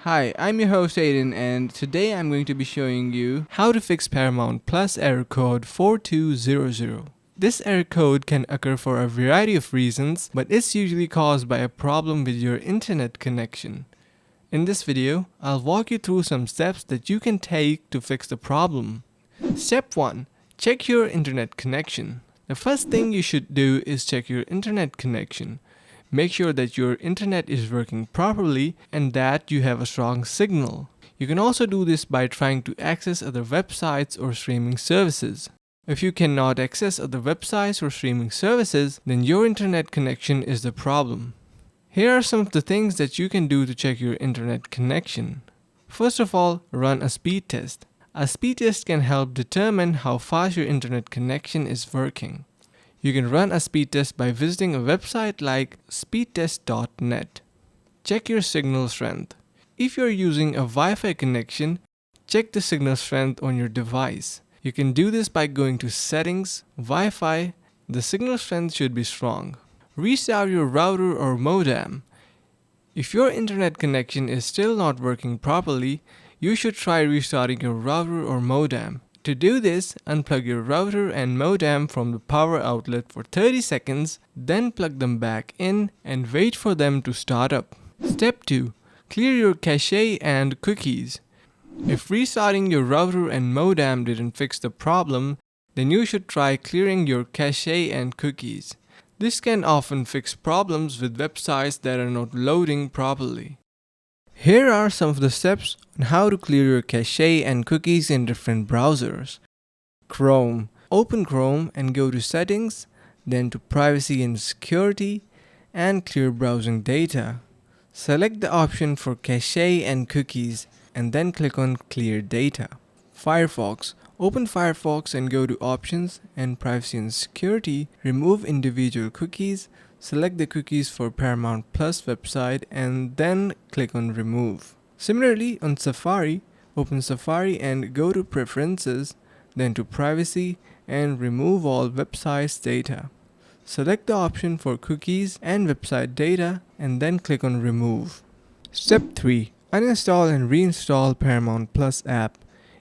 Hi, I'm your host Aiden, and today I'm going to be showing you how to fix Paramount Plus error code 4200. This error code can occur for a variety of reasons, but it's usually caused by a problem with your internet connection. In this video, I'll walk you through some steps that you can take to fix the problem. Step 1. Check your internet connection. The first thing you should do is check your internet connection. Make sure that your internet is working properly and that you have a strong signal. You can also do this by trying to access other websites or streaming services. If you cannot access other websites or streaming services, then your internet connection is the problem. Here are some of the things that you can do to check your internet connection. First of all, run a speed test. A speed test can help determine how fast your internet connection is working. You can run a speed test by visiting a website like speedtest.net. Check your signal strength. If you're using a Wi-Fi connection, check the signal strength on your device. You can do this by going to Settings, Wi-Fi. The signal strength should be strong. Restart your router or modem. If your internet connection is still not working properly, you should try restarting your router or modem. To do this, unplug your router and modem from the power outlet for 30 seconds, then plug them back in and wait for them to start up. Step 2. Clear your cache and cookies. If restarting your router and modem didn't fix the problem, then you should try clearing your cache and cookies. This can often fix problems with websites that are not loading properly. Here are some of the steps on how to clear your cache and cookies in different browsers. Chrome. Open Chrome and go to Settings, then to Privacy and Security, and Clear Browsing Data. Select the option for cache and cookies, and then click on Clear Data. Firefox. Open Firefox and go to Options and Privacy and Security. Remove individual cookies. Select the cookies for Paramount Plus website and then click on Remove. Similarly, on Safari, open Safari and go to Preferences, then to Privacy and remove all websites data. Select the option for cookies and website data and then click on Remove. Step 3. Uninstall and reinstall Paramount Plus app.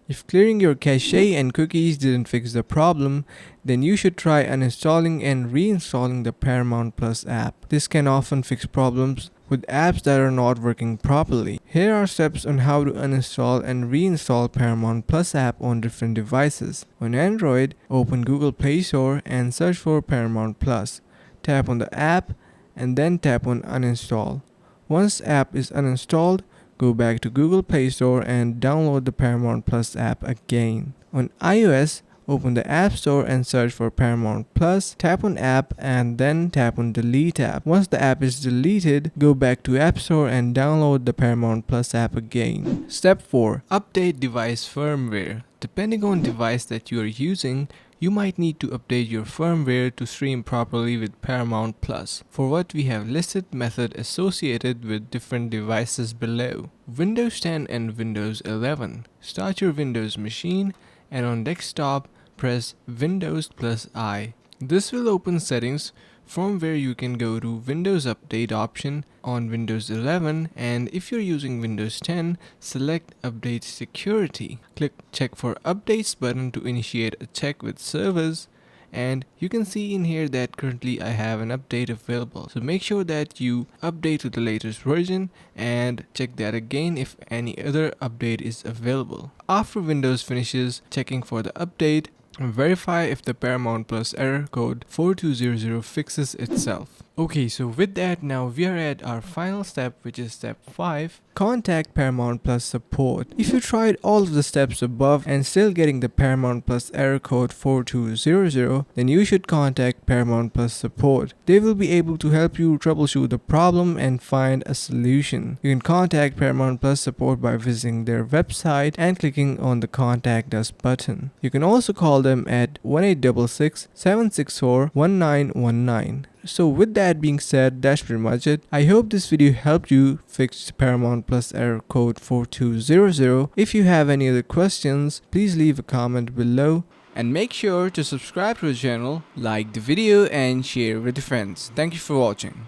If clearing your cache and cookies didn't fix the problem, then you should try uninstalling and reinstalling the Paramount Plus app. This can often fix problems with apps that are not working properly. Here are steps on how to uninstall and reinstall Paramount Plus app on different devices. On Android, open Google Play Store and search for Paramount Plus. Tap on the app and then tap on Uninstall. Once the app is uninstalled, go back to Google Play Store and download the Paramount Plus app again. On iOS, open the App Store and search for Paramount Plus, tap on App and then tap on Delete app. Once the app is deleted, go back to App Store and download the Paramount Plus app again. Step 4. Update device firmware. Depending on device that you are using, you might need to update your firmware to stream properly with Paramount Plus. For what we have listed method associated with different devices below. Windows 10 and Windows 11. Start your Windows machine and on desktop press Windows plus I. This will open settings from where you can go to Windows Update option on Windows 11, and if you're using Windows 10, select Update Security. Click Check for Updates button to initiate a check with servers, and you can see in here that currently I have an update available. So make sure that you update to the latest version and check that again if any other update is available. After Windows finishes checking for the update, verify if the Paramount Plus error code 4200 fixes itself. Okay, so with that, now we are at our final step, which is step 5. Contact Paramount Plus support. If you tried all of the steps above and still getting the Paramount Plus error code 4200, then you should contact Paramount Plus support. They will be able to help you troubleshoot the problem and find a solution. You can contact Paramount Plus support by visiting their website and clicking on the Contact Us button. You can also call them at 1-866-764-1919. So with that being said, that's pretty much it. I hope this video helped you fix Paramount Plus error code 4200. If you have any other questions, please leave a comment below. And make sure to subscribe to the channel, like the video and share with your friends. Thank you for watching.